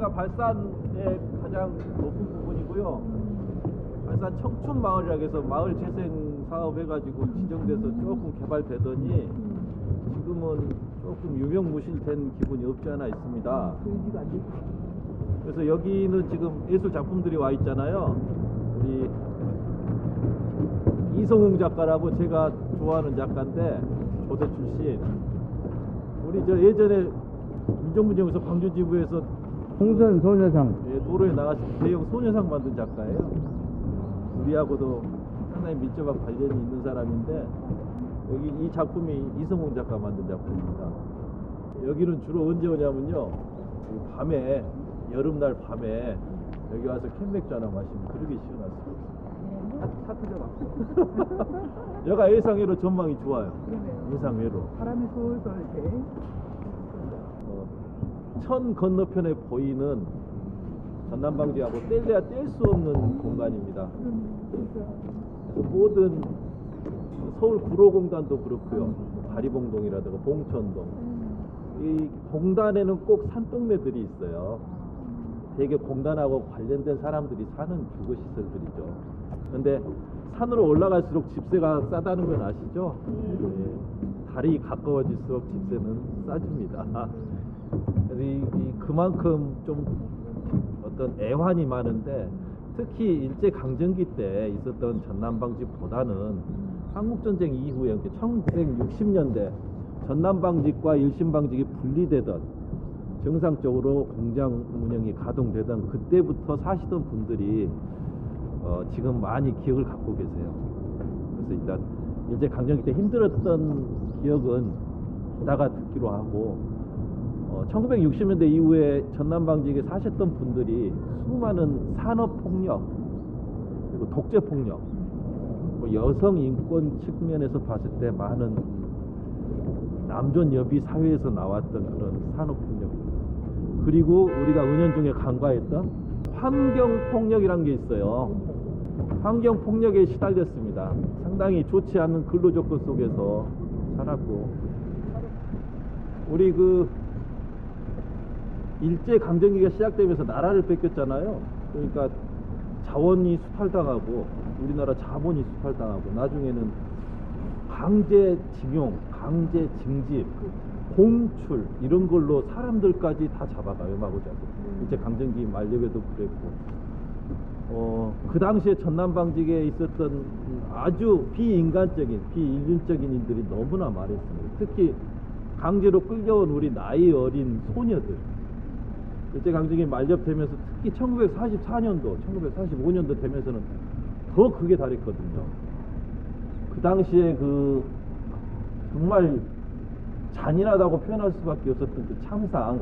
여기가 발산의 가장 높은 부분이고요. 발산 청춘마을이라고 해서 마을 재생 사업 해가지고 지정돼서 조금 개발되더니 지금은 조금 유명무실된 기분이 없지 않아 있습니다. 그래서 여기는 지금 예술 작품들이 와 있잖아요. 우리 이성웅 작가라고 제가 좋아하는 작가인데 고대 출신. 우리 저 예전에 민족문제에서 광주지부에서 홍선 소녀상. 예, 도로에 나가서 대형 소녀상 만든 작가예요. 우리하고도 상당히 밀접한 관련이 있는 사람인데 여기 이 작품이 이성웅 작가 만든 작품입니다. 여기는 주로 언제 오냐면요, 밤에, 여름날 밤에 여기 와서 캔맥주 하나 마시면 그러게 시원하습니다. 여가 예상외로 전망이 좋아요. 예상외로. 바람이 솔솔 이렇게. 천 건너편에 보이는 전남방지하고 뗄래야 뗄 수 없는 공간입니다. 그래서 모든 서울 구로공단도 그렇고요, 가리봉동이라든가 봉천동, 이 공단에는 꼭 산동네들이 있어요. 되게 공단하고 관련된 사람들이 사는 주거시설들이죠. 근데 산으로 올라갈수록 집세가 싸다는 건 아시죠? 네. 달이 가까워질수록 집세는 싸집니다. 그래서 그만큼 좀 어떤 애환이 많은데, 특히 일제강점기 때 있었던 전남방직보다는 한국전쟁 이후에 1960년대 전남방직과 일신방직이 분리되던, 정상적으로 공장 운영이 가동되던 그때부터 사시던 분들이 지금 많이 기억을 갖고 계세요. 그래서 일단 일제강점기 때 힘들었던 기억은 기다가 듣기로 하고, 1960년대 이후에 전남방직에 사셨던 분들이 수많은 산업폭력, 그리고 독재폭력, 여성 인권 측면에서 봤을 때 많은 남존 여비 사회에서 나왔던 그런 산업폭력, 그리고 우리가 은연중에 간과했던 환경폭력이라는 게 있어요. 환경폭력에 시달렸습니다. 상당히 좋지 않은 근로조건 속에서 살았고, 우리 일제강점기가 시작되면서 나라를 뺏겼잖아요. 그러니까 자원이 수탈당하고, 우리나라 자본이 수탈당하고, 나중에는 강제징용, 강제징집, 공출 이런 걸로 사람들까지 다 잡아가요, 마구잡이. 일제강점기 말년에도 그랬고, 그 당시에 전남방직에 있었던 아주 비인간적인, 비인륜적인 일들이 너무나 많았습니다. 특히 강제로 끌려온 우리 나이 어린 소녀들, 일제강점기 만렵되면서 특히 1944년도, 1945년도 되면서는 더 크게 달했거든요. 그 당시에 정말 잔인하다고 표현할 수밖에 없었던 그 참상,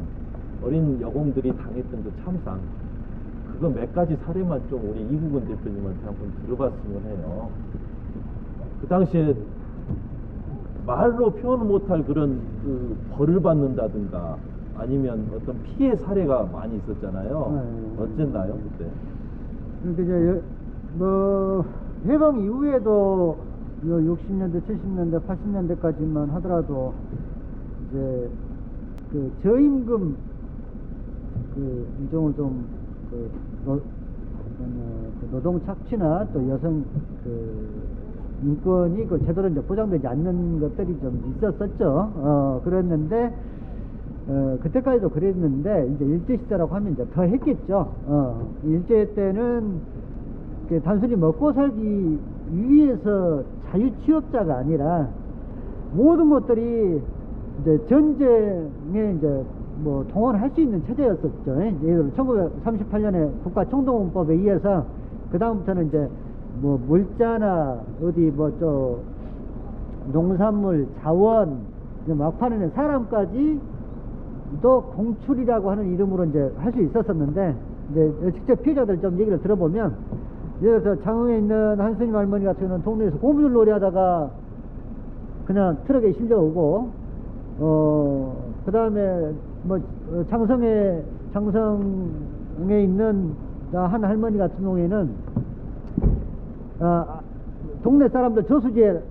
어린 여공들이 당했던 그 참상, 그거 몇 가지 사례만 좀 우리 이국은 대표님한테 한번 들어봤으면 해요. 그 당시에 말로 표현 못할 그런 벌을 받는다든가, 아니면 어떤 피해 사례가 많이 있었잖아요. 어쨌나요, 그때? 그러니까 이제 해방 이후에도 60년대, 70년대, 80년대까지만 하더라도 이제 저임금 인정을 좀 노동 착취나 또 여성 인권이 제대로 이제 보장되지 않는 것들이 좀 있었었죠. 그랬는데 그때까지도 그랬는데, 이제 일제시대라고 하면 이제 더 했겠죠. 일제 때는 단순히 먹고 살기 위해서 자유취업자가 아니라 모든 것들이 이제 전쟁에 이제 동원할 수 있는 체제였었죠. 예를 들어 1938년에 국가총동원법에 의해서 그 다음부터는 이제 물자나 어디 농산물, 자원, 막판에는 사람까지 또 공출이라고 하는 이름으로 이제 할 수 있었었는데, 이제 직접 피해자들 좀 얘기를 들어보면, 예를 들어서 장흥에 있는 한스님 할머니 같은 경우는 동네에서 고무줄 놀이 하다가 그냥 트럭에 실려오고, 그 다음에 장성에 있는 한 할머니 같은 경우에는 동네 사람들 저수지에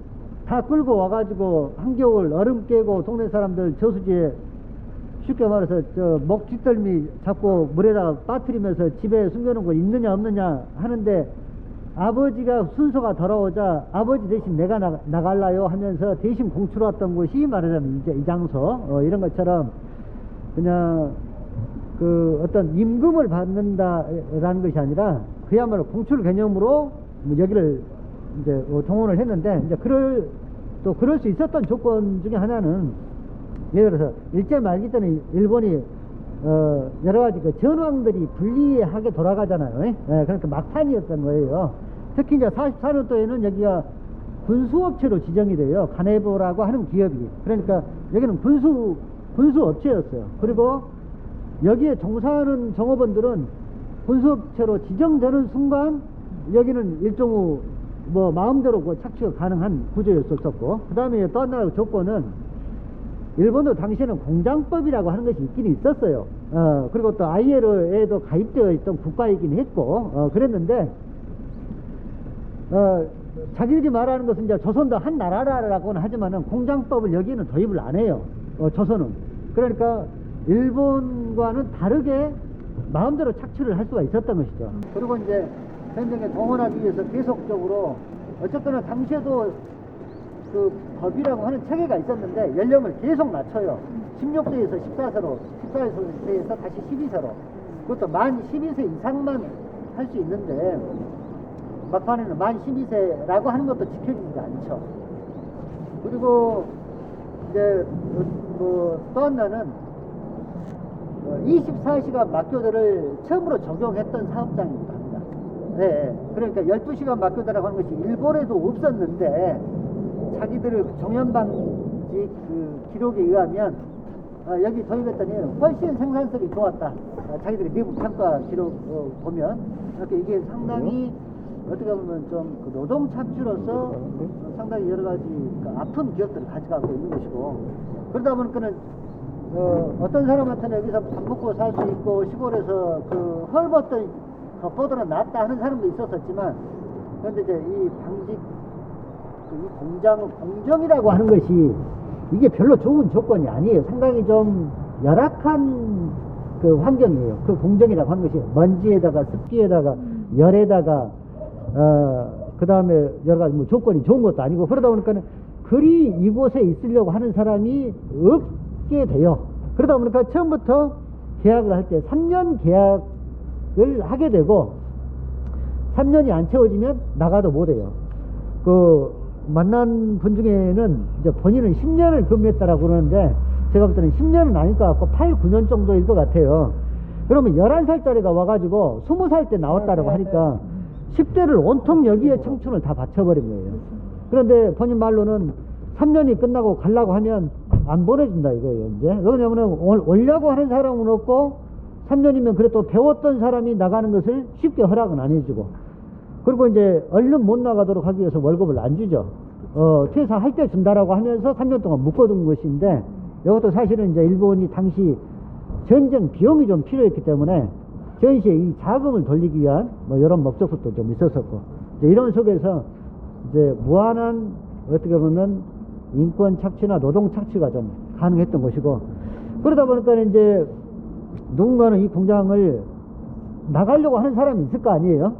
다 끌고 와가지고 한겨울 얼음 깨고 동네 사람들 저수지에 쉽게 말해서 저 목 뒷덜미 잡고 물에다가 빠뜨리면서 집에 숨겨놓은 거 있느냐 없느냐 하는데 아버지가 순서가 돌아오자 아버지 대신 내가 나갈라요 하면서 대신 공추러 왔던 곳이 말하자면 이제 이 장소 이런 것처럼 그냥 그 어떤 임금을 받는다라는 것이 아니라 그야말로 공출 개념으로 뭐 여기를 이제 동원을 했는데 이제 그럴 수 있었던 조건 중에 하나는 예를 들어서 일제 말기 때는 일본이 여러 가지 그 전황들이 불리하게 돌아가잖아요. 예? 그러니까 막판이었던 거예요. 특히 이제 44년도에는 여기가 군수업체로 지정이 돼요. 가네보라고 하는 기업이. 그러니까 여기는 군수업체였어요. 그리고 여기에 종사하는 종업원들은 군수업체로 지정되는 순간 여기는 일종의 뭐 마음대로 그 착취가 가능한 구조였었고, 그 다음에 또 하나 조건은 일본도 당시에는 공장법이라고 하는 것이 있긴 있었어요. 그리고 또 ILO에도 가입되어 있던 국가이긴 했고, 그랬는데, 자기들이 말하는 것은 이제 조선도 한 나라라고는 하지만은 공장법을 여기는 도입을 안 해요. 조선은. 그러니까 일본과는 다르게 마음대로 착취를 할 수가 있었던 것이죠. 그리고 이제 전쟁에 동원하기 위해서 계속적으로 어쨌거나 당시에도 그 법이라고 하는 체계가 있었는데 연령을 계속 낮춰요. 16세에서 14세에서 다시 12세로. 그것도 만 12세 이상만 할 수 있는데 막판에는 만 12세라고 하는 것도 지켜지지 않죠. 그리고 이제 또 하나는 24시간 막교대를 처음으로 적용했던 사업장입니다. 네, 그러니까 12시간 막교대라고 하는 것이 일본에도 없었는데 자기들의 정연방직 그 기록에 의하면 여기 도입했더니 훨씬 생산성이 좋았다. 자기들이 미국 평가 기록 보면 이렇게 이게 상당히 어떻게 보면 좀 그 노동 착취로서 상당히 여러 가지 그 아픈 기억들을 가져가고 있는 것이고, 그러다 보니까는 어떤 사람한테는 여기서 밥 먹고 살 수 있고 시골에서 그 헐벗던 겉보드는 낫다 하는 사람도 있었지만, 그런데 이제 이 방직 이 공장의 공정이라고 하는 것이 이게 별로 좋은 조건이 아니에요. 상당히 좀 열악한 그 환경이에요. 그 공정이라고 하는 것이 먼지에다가 습기에다가 열에다가 그 다음에 여러 가지 뭐 조건이 좋은 것도 아니고, 그러다 보니까는 그리 이곳에 있으려고 하는 사람이 없게 돼요. 그러다 보니까 처음부터 계약을 할 때 3년 계약을 하게 되고 3년이 안 채워지면 나가도 못해요. 그 만난 분 중에는 이제 본인은 10년을 근무했다라고 그러는데 제가 볼 때는 10년은 아닐 것 같고 8, 9년 정도일 것 같아요. 그러면 11살짜리가 와가지고 20살 때 나왔다라고 하니까 10대를 온통 여기에 청춘을 다 바쳐버린 거예요. 그런데 본인 말로는 3년이 끝나고 가려고 하면 안 보내준다 이거예요. 이제 왜냐하면 오려고 하는 사람은 없고 3년이면 그래도 배웠던 사람이 나가는 것을 쉽게 허락은 안 해주고, 그리고 이제 얼른 못 나가도록 하기 위해서 월급을 안 주죠. 퇴사할 때 준다라고 하면서 3년 동안 묶어둔 것인데, 이것도 사실은 이제 일본이 당시 전쟁 비용이 좀 필요했기 때문에 전시에 이 자금을 돌리기 위한 뭐 이런 목적도 좀 있었었고, 이제 이런 속에서 이제 무한한 어떻게 보면 인권 착취나 노동 착취가 좀 가능했던 것이고, 그러다 보니까 이제 누군가는 이 공장을 나가려고 하는 사람이 있을 거 아니에요.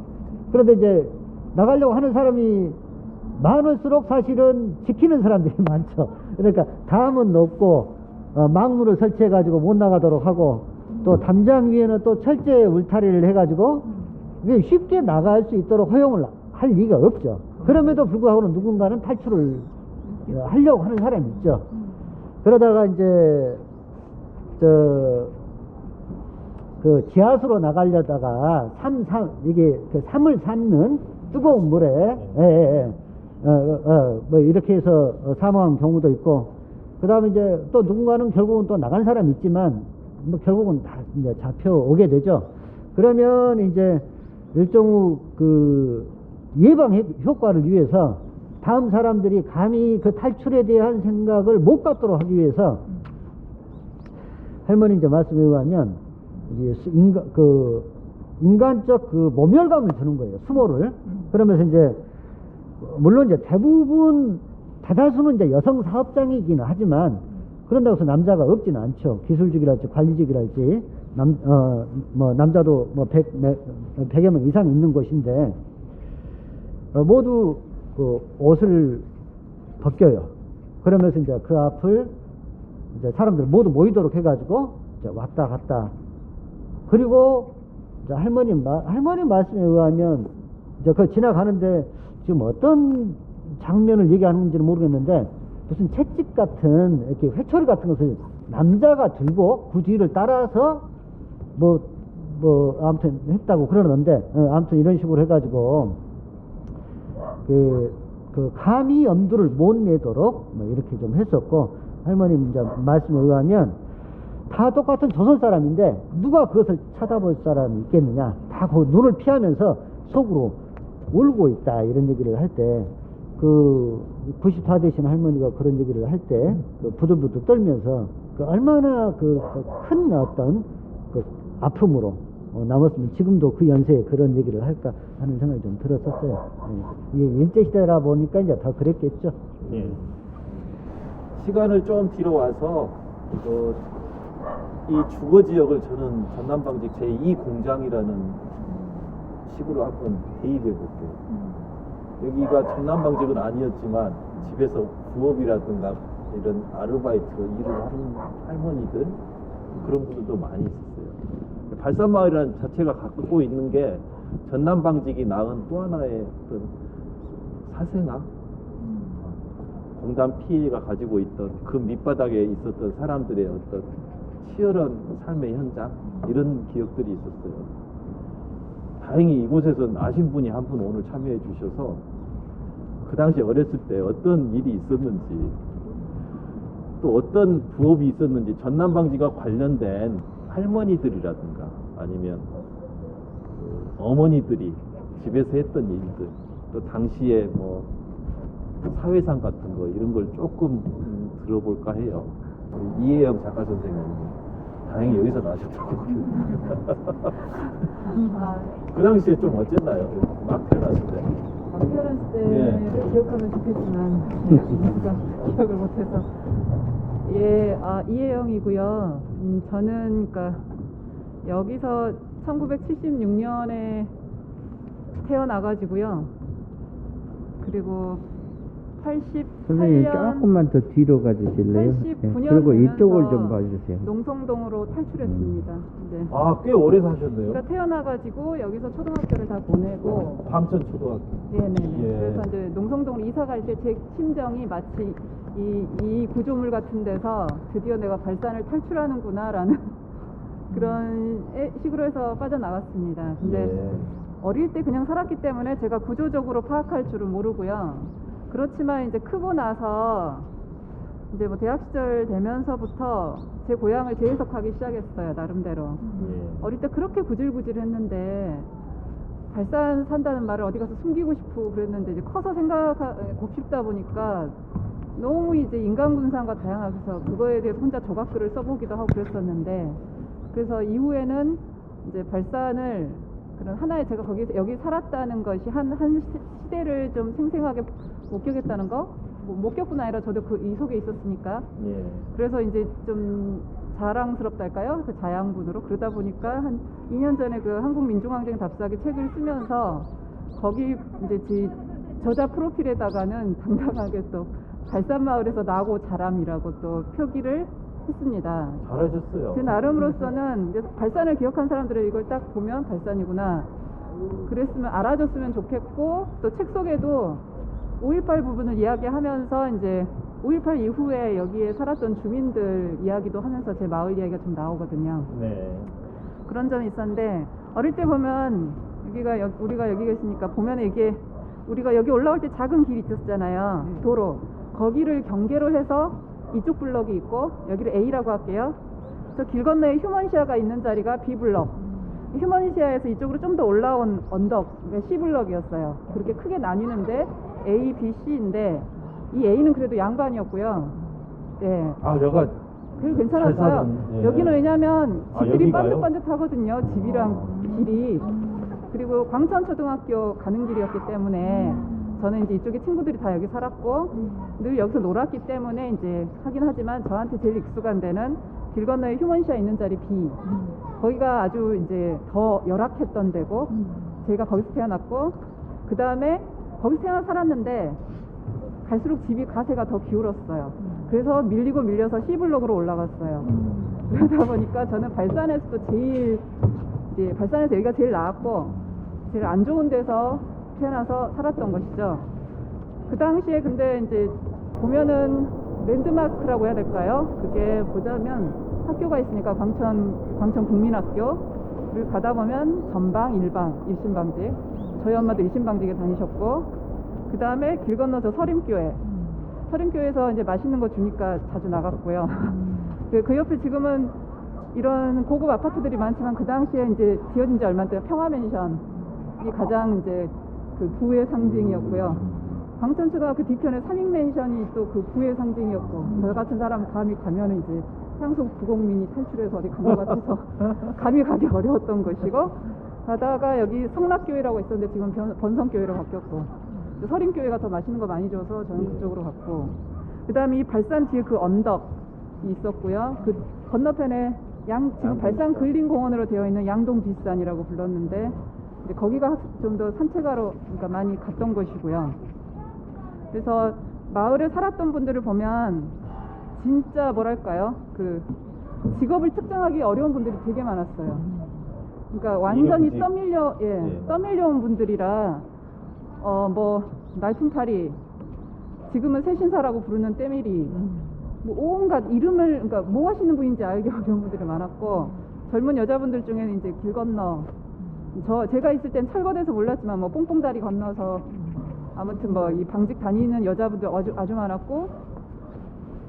그런데 이제 나가려고 하는 사람이 많을수록 사실은 지키는 사람들이 많죠. 그러니까 담은 높고 망문을 설치해 가지고 못 나가도록 하고, 또 담장 위에는 또 철제 울타리를 해 가지고 쉽게 나갈 수 있도록 허용을 할 리가 없죠. 그럼에도 불구하고는 누군가는 탈출을 하려고 하는 사람이 있죠. 그러다가 이제 그 지하수로 나가려다가 이게 그 삼을 삶는 뜨거운 물에 뭐 이렇게 해서 사망한 경우도 있고, 그 다음에 이제 또 누군가는 결국은 또 나간 사람이 있지만 뭐 결국은 다 이제 잡혀오게 되죠. 그러면 이제 일종의 그 예방 효과를 위해서 다음 사람들이 감히 그 탈출에 대한 생각을 못 갖도록 하기 위해서 할머니 이제 말씀에 의하면 인간적 그 모멸감을 주는 거예요. 수모를. 그러면서 이제 물론 이제 대다수는 이제 여성 사업장이기는 하지만 그런다고 해서 남자가 없지는 않죠. 기술직이랄지 관리직이랄지 남자도 뭐 100여 명 이상 있는 곳인데 모두 그 옷을 벗겨요. 그러면서 이제 그 앞을 이제 사람들 모두 모이도록 해가지고 이제 왔다 갔다. 그리고 이제 할머님 말씀에 의하면 이제 그 지나가는데 지금 어떤 장면을 얘기하는지는 모르겠는데 무슨 채찍 같은 이렇게 회초리 같은 것을 남자가 들고 그 뒤를 따라서 아무튼 했다고 그러는데 아무튼 이런 식으로 해가지고 그 감히 엄두를 못 내도록 뭐 이렇게 좀 했었고, 할머님 이제 말씀에 의하면 다 똑같은 조선 사람인데 누가 그것을 쳐다볼 사람이 있겠느냐, 다 그 눈을 피하면서 속으로 울고 있다, 이런 얘기를 할 때 그 90화 되신 할머니가 그런 얘기를 할 때 그 부들부들 떨면서 그 얼마나 그 큰 어떤 그 아픔으로 남았으면 지금도 그 연세에 그런 얘기를 할까 하는 생각이 좀 들었었어요. 예. 일제시대라 보니까 이제 더 그랬겠죠. 예. 시간을 좀 뒤로 와서 이 주거 지역을 저는 전남방직 제2공장이라는 식으로 한번 대입해 볼게요. 여기가 전남방직은 아니었지만 집에서 부업이라든가 이런 아르바이트로 일을 하는 할머니들, 그런 분들도 많이 있었어요. 발산마을이라는 자체가 갖고 있는 게 전남방직이 낳은 또 하나의 어떤 사생아, 공단 피해가 가지고 있던 그 밑바닥에 있었던 사람들의 어떤 치열한 삶의 현장, 이런 기억들이 있었어요. 다행히 이곳에서는 아신 분이 한 분 오늘 참여해 주셔서 그 당시 어렸을 때 어떤 일이 있었는지, 또 어떤 부업이 있었는지, 전남방직과 관련된 할머니들이라든가 아니면 어머니들이 집에서 했던 일들, 또 당시에 뭐 사회상 같은 거, 이런 걸 조금 들어볼까 해요. 우리 이혜영 작가 선생님이 다행히 여기서 나셨다고. 그 당시에 좀 어땠나요? 막 태어났을 때. 막 태어났을 때를 기억하면 좋겠지만 제가 기억을 못해서. 예, 이혜영이고요. 저는 그러니까 여기서 1976년에 태어나가지고요. 그리고 선생님 88년 조금만 더 뒤로 가주실래요? 89년 그리고 이쪽을 되면서 좀 봐주세요. 농성동으로 탈출했습니다. 네. 아, 꽤 오래 사셨네요. 그러니까 태어나가지고 여기서 초등학교를 다 보내고, 광천초등학교. 네네네. 예. 그래서 이제 농성동으로 이사 갈 때 제 심정이 마치 이 구조물 같은 데서 드디어 내가 발산을 탈출하는구나라는 그런 식으로 해서 빠져나갔습니다. 근데 예. 어릴 때 그냥 살았기 때문에 제가 구조적으로 파악할 줄은 모르고요. 그렇지만 이제 크고 나서 이제 뭐 대학 시절 되면서부터 제 고향을 재해석하기 시작했어요, 나름대로. 예. 어릴 때 그렇게 구질구질했는데 발산 산다는 말을 어디 가서 숨기고 싶고 그랬는데, 이제 커서 곱씹다 보니까 너무 이제 인간군상과 다양하게서 그거에 대해서 혼자 조각글을 써보기도 하고 그랬었는데, 그래서 이후에는 이제 발산을 그런 하나의, 제가 여기 살았다는 것이 한 시대를 좀 생생하게 목격했다는 거, 뭐 목격뿐 아니라 저도 이 속에 있었으니까. 예. 그래서 이제 좀 자랑스럽달까요? 그 자양분으로. 그러다 보니까 한 2년 전에 그 한국민중항쟁 답사기 책을 쓰면서 거기 이제 저자 프로필에다가는 당당하게 또 발산마을에서 나고 자람이라고 또 표기를 했습니다. 잘하셨어요. 제 나름으로서는 이제 발산을 기억한 사람들은 이걸 딱 보면 발산이구나, 그랬으면 알아줬으면 좋겠고, 또 책 속에도 5.18 부분을 이야기하면서 이제 5.18 이후에 여기에 살았던 주민들 이야기도 하면서 제 마을 이야기가 좀 나오거든요. 네. 그런 점이 있었는데, 어릴 때 보면 우리가 여기 계시니까 보면 이게 우리가 여기 올라올 때 작은 길이 있었잖아요. 도로. 거기를 경계로 해서 이쪽 블럭이 있고, 여기를 A라고 할게요. 저 길 건너에 휴먼시아가 있는 자리가 B블럭. 휴먼시아에서 이쪽으로 좀 더 올라온 언덕, C블럭이었어요. 그렇게 크게 나뉘는데 A, B, C인데 이 A는 그래도 양반이었고요. 네. 아, 여가 그게 잘 괜찮았어요. 사는, 예. 여기는 왜냐면 집들이 여기가요? 반듯반듯하거든요. 집이랑 길이. 그리고 광천초등학교 가는 길이었기 때문에 저는 이제 이쪽에 친구들이 다 여기 살았고 늘 여기서 놀았기 때문에 이제 하긴 하지만 저한테 제일 익숙한 데는 길 건너에 휴먼시아 있는 자리 B. 거기가 아주 이제 더 열악했던 데고 제가 거기서 태어났고 그 다음에 거기서 태어나 살았는데 갈수록 집이 가세가 더 기울었어요. 그래서 밀리고 밀려서 C블록으로 올라갔어요. 그러다 보니까 저는 발산에서도 제일 이제 발산에서 여기가 제일 나았고 제일 안 좋은 데서 태어나서 살았던 것이죠. 그 당시에 근데 이제 보면은 랜드마크라고 해야 될까요? 그게 보자면 학교가 있으니까 광천 국민학교를 가다 보면 전방, 일방, 일신방직. 저희 엄마도 일신방직에 다니셨고 그 다음에 길 건너 저 서림교회. 서림교회에서 이제 맛있는 거 주니까 자주 나갔고요. 그 옆에 지금은 이런 고급 아파트들이 많지만 그 당시에 이제 지어진 지 얼마 안 돼요. 평화맨션이 가장 이제 그 부의 상징이었고요. 광천초등학교 뒤편에 삼익맨션이 또 그 부의 상징이었고 저 같은 사람 감히 가면은 이제 향수 부곡민이 탈출해서 어디 간 것 같아서 감히 가기 어려웠던 것이고 가다가 여기 성락교회라고 있었는데 지금 번성교회로 바뀌었고 서림교회가 더 맛있는 거 많이 줘서 저는 그쪽으로 갔고 그 다음에 이 발산 뒤에 그 언덕이 있었고요. 그 건너편에 지금 발산 근린공원으로 되어 있는 양동 뒷산이라고 불렀는데 이제 거기가 좀 더 산책하러 그러니까 많이 갔던 곳이고요. 그래서 마을에 살았던 분들을 보면 진짜 뭐랄까요? 그 직업을 특정하기 어려운 분들이 되게 많았어요. 그러니까 완전히 떠밀려온 분들이라 뭐 날품팔이 지금은 새신사라고 부르는 때밀이 뭐 온갖 이름을 그러니까 뭐 하시는 분인지 알기 어려운 분들이 많았고 젊은 여자분들 중에는 이제 길 건너 제가 있을 땐 철거돼서 몰랐지만 뭐 뽕뽕다리 건너서 아무튼 뭐 이 방직 다니는 여자분들 아주 많았고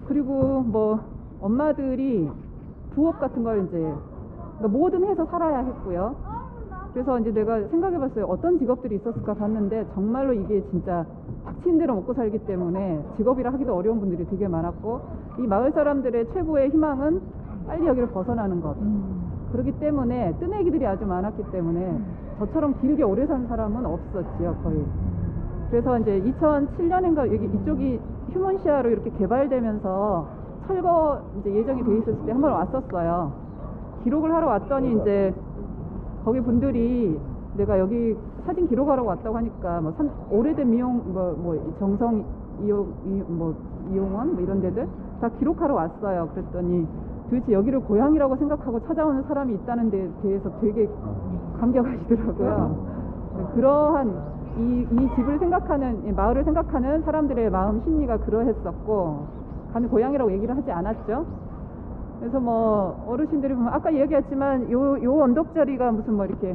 그리고 뭐 엄마들이 부업 같은 걸 이제 그러니까 뭐든 해서 살아야 했고요. 그래서 이제 내가 생각해봤어요. 어떤 직업들이 있었을까 봤는데 정말로 이게 진짜 닥친 대로 먹고 살기 때문에 직업이라 하기도 어려운 분들이 되게 많았고 이 마을 사람들의 최고의 희망은 빨리 여기를 벗어나는 것. 그렇기 때문에 뜨내기들이 아주 많았기 때문에 저처럼 길게 오래 산 사람은 없었지요 거의. 그래서 이제 2007년인가 여기 이쪽이 휴먼시아로 이렇게 개발되면서 철거 이제 예정이 돼 있었을 때 한번 왔었어요. 기록을 하러 왔더니 이제 거기 분들이 내가 여기 사진 기록하러 왔다고 하니까 뭐 오래된 미용 뭐 정성 이용원 뭐 이런 데들 다 기록하러 왔어요. 그랬더니 도대체 여기를 고향이라고 생각하고 찾아오는 사람이 있다는 데에 대해서 되게 감격하시더라고요. 그러한 이 집을 생각하는 이 마을을 생각하는 사람들의 마음 심리가 그러했었고 감히 고향이라고 얘기를 하지 않았죠. 그래서 뭐 어르신들이 보면 아까 얘기했지만 요 언덕자리가 무슨 뭐 이렇게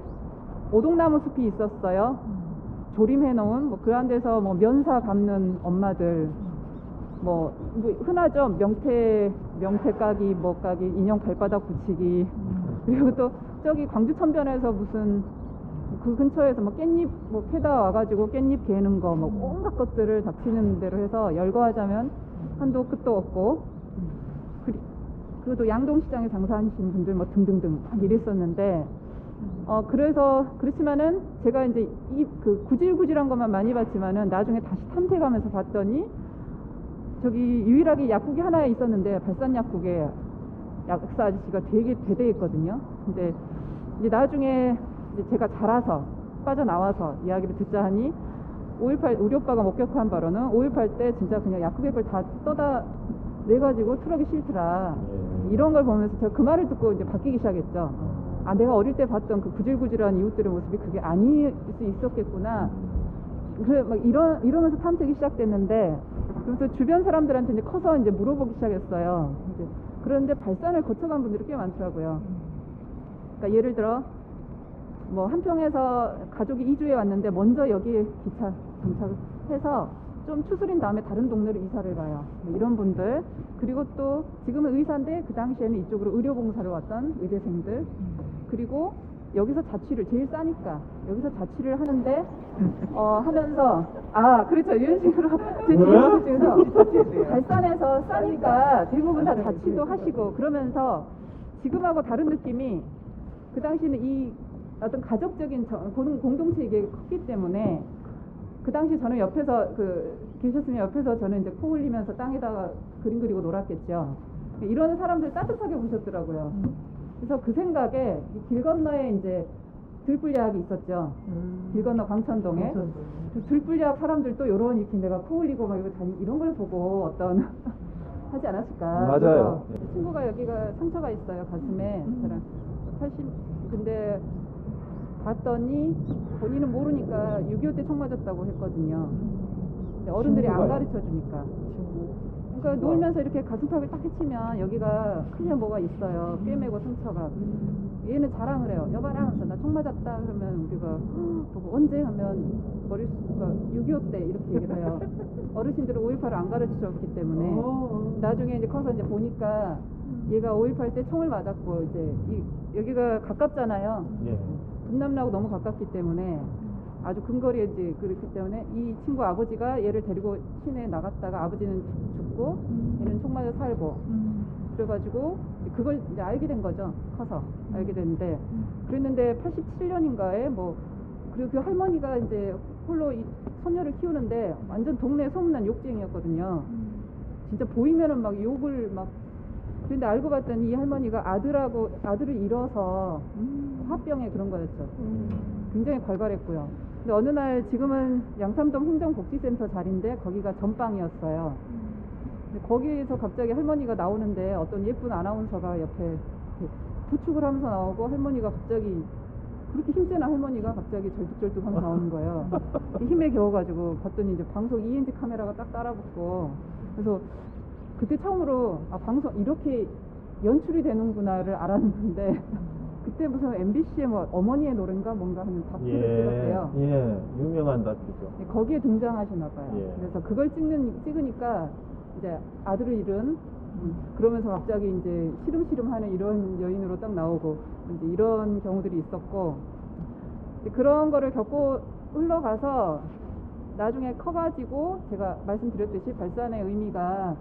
오동나무 숲이 있었어요. 조림해 놓은 뭐 그런 데서 뭐 면사 감는 엄마들 뭐 흔하죠. 명태 까기 뭐 까기 인형 발바닥 붙이기 그리고 또 저기 광주 천변에서 무슨 그 근처에서 뭐 깻잎 뭐 캐다 와가지고 깻잎 개는 거 뭐 온갖 것들을 닥치는 대로 해서 열거하자면 한도 끝도 없고 그리고 또 양동시장에 장사하시는 분들 뭐 등등등 막 이랬었는데 그래서 그렇지만은 제가 이제 그 구질구질한 것만 많이 봤지만은 나중에 다시 탐색하면서 봤더니 저기 유일하게 약국이 하나 있었는데 발산 약국에 약사 아저씨가 되게 대대했거든요. 근데 이제 나중에 이제 제가 자라서 빠져나와서 이야기를 듣자 하니 5.18 우리 오빠가 목격한 바로는 5.18 때 진짜 그냥 약국의 걸 다 떠다 내가지고 트럭이 싫더라. 이런 걸 보면서 제가 그 말을 듣고 이제 바뀌기 시작했죠. 아, 내가 어릴 때 봤던 그 구질구질한 이웃들의 모습이 그게 아닐 수 있었겠구나. 그래 막 이러면서 탐색이 시작됐는데 그래서 주변 사람들한테 이제 커서 이제 물어보기 시작했어요. 그런데 발산을 거쳐간 분들이 꽤 많더라고요. 그러니까 예를 들어 뭐 한평에서 가족이 이주해 왔는데 먼저 여기에 기차 정착해서 좀 추스린 다음에 다른 동네로 이사를 가요. 이런 분들 그리고 또 지금은 의사인데 그 당시에는 이쪽으로 의료봉사를 왔던 의대생들 그리고 여기서 자취를 제일 싸니까 여기서 자취를 하는데 하면서 그렇죠 이런 식으로 제 지인들 중에서 발산에서 싸니까 대부분 다 자취도 하시고 그러면서 지금하고 다른 느낌이 그 당시에는 이 어떤 가족적인 공동체 이게 컸기 때문에 그 당시 저는 옆에서 계셨으면 옆에서 저는 이제 코 흘리면서 땅에다가 그림 그리고 놀았겠죠. 이런 사람들 따뜻하게 보셨더라고요. 그래서 그 생각에 이길 건너에 이제 들불리학이 있었죠. 길 건너 광천동에. 그 들불리학 사람들도 요런 이렇게 내가 코 흘리고 막 이런 걸 보고 어떤 하지 않았을까. 맞아요. 그래서 친구가 여기가 상처가 있어요, 가슴에. 저랑 80 근데 봤더니 본인은 모르니까 6.25 때 총 맞았다고 했거든요. 근데 어른들이 안 친구가요? 가르쳐 주니까. 그러니까 놀면서 이렇게 가슴팍을 딱 해치면 여기가 크게 뭐가 있어요. 꿰매고 상처가. 얘는 자랑을 해요. 여봐라 하면서 나 총 맞았다 그러면 우리가 보고 언제 하면 머릿수가 6.25 때 이렇게 얘기를 해요. 어르신들은 5.18을 안 가르쳐 줬기 때문에 나중에 이제 커서 이제 보니까 얘가 5.18 때 총을 맞았고 이제 여기가 가깝잖아요. 예. 분남로하고 너무 가깝기 때문에 아주 근거리에 이제 그렇기 때문에 이 친구 아버지가 얘를 데리고 시내에 나갔다가 아버지는 죽고 얘는 총 맞아 살고 그래가지고 이제 그걸 이제 알게 된 거죠. 커서 알게 됐는데 그랬는데 87년인가에 뭐 그리고 그 할머니가 이제 홀로 이 소녀를 키우는데 완전 동네 소문난 욕쟁이였거든요. 진짜 보이면은 막 욕을 막 그런데 알고 봤더니 이 할머니가 아들을 잃어서 화병에 그런 거였죠. 굉장히 괄괄했고요. 근데 어느 날 지금은 양삼동 행정복지센터 자리인데 거기가 전방이었어요. 근데 거기에서 갑자기 할머니가 나오는데 어떤 예쁜 아나운서가 옆에 이렇게 부축을 하면서 나오고 할머니가 갑자기 그렇게 힘센 할머니가 갑자기 절뚝절뚝 하면서 나오는 거예요. 힘에 겨워가지고 봤더니 이제 방송 ENG 카메라가 딱 따라붙고 그래서 그때 처음으로 방송 이렇게 연출이 되는구나를 알았는데 그때 무슨 MBC의 뭐 어머니의 노래인가 뭔가 하는 다큐를 찍었대요. 예, 유명한 다큐죠. 거기에 등장하시나 봐요. 예. 그래서 그걸 찍으니까 이제 아들을 잃은 그러면서 갑자기 이제 시름시름하는 이런 여인으로 딱 나오고 이제 이런 경우들이 있었고 그런 거를 겪고 흘러가서 나중에 커가지고 제가 말씀드렸듯이 발산의 의미가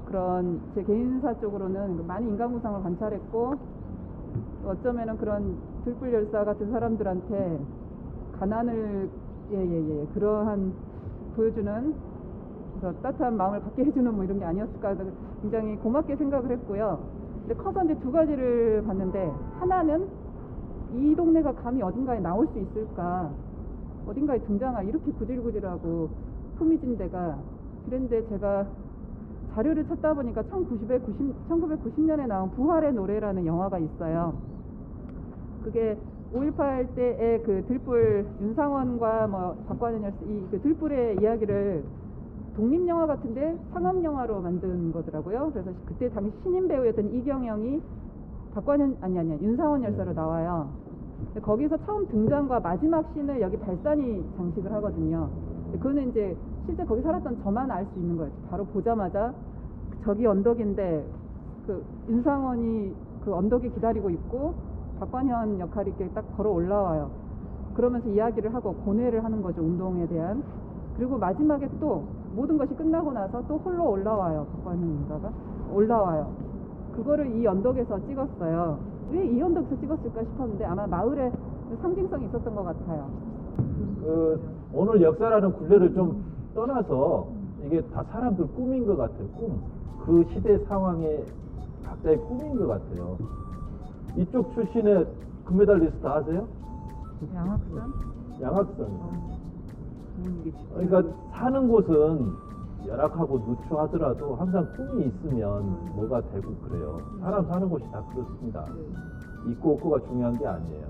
그런 제 개인사 쪽으로는 많은 인간구상을 관찰했고 어쩌면은 그런 들불열사 같은 사람들한테 가난을 그러한 보여주는 그래서 따뜻한 마음을 갖게 해주는 뭐 이런 게 아니었을까 굉장히 고맙게 생각을 했고요. 근데 커서 이제 두 가지를 봤는데 하나는 이 동네가 감히 어딘가에 나올 수 있을까 어딘가에 등장할 이렇게 구질구질하고 후미진 데가 그런데 제가 자료를 찾다 보니까 1990년에 나온 부활의 노래라는 영화가 있어요. 그게 5.18 때의 그 들불 윤상원과 뭐 박관현 열사 그 들불의 이야기를 독립영화 같은데 상업영화로 만든 거더라고요. 그래서 그때 당시 신인 배우였던 이경영이 윤상원 열사로 나와요. 근데 거기서 처음 등장과 마지막 씬을 여기 발산이 장식을 하거든요. 그거는 이제 실제 거기 살았던 저만 알 수 있는 거예요. 바로 보자마자 저기 언덕인데 그 윤상원이 그 언덕에 기다리고 있고 박관현 역할이 이렇게 딱 걸어 올라와요. 그러면서 이야기를 하고 고뇌를 하는 거죠. 운동에 대한. 그리고 마지막에 또 모든 것이 끝나고 나서 또 홀로 올라와요. 박관현인가가 올라와요. 그거를 이 언덕에서 찍었어요. 왜 이 언덕에서 찍었을까 싶었는데 아마 마을의 상징성이 있었던 것 같아요. 오늘 역사라는 굴레를 좀 떠나서 이게 다 사람들 꿈인 것 같아요. 꿈. 그 시대 상황에 각자의 꿈인 것 같아요. 이쪽 출신의 금메달리스트 아세요? 양학선? 양학선. 그러니까 사는 곳은 열악하고 누추하더라도 항상 꿈이 있으면 뭐가 되고 그래요. 사람 사는 곳이 다 그렇습니다. 있고 없고가 중요한 게 아니에요.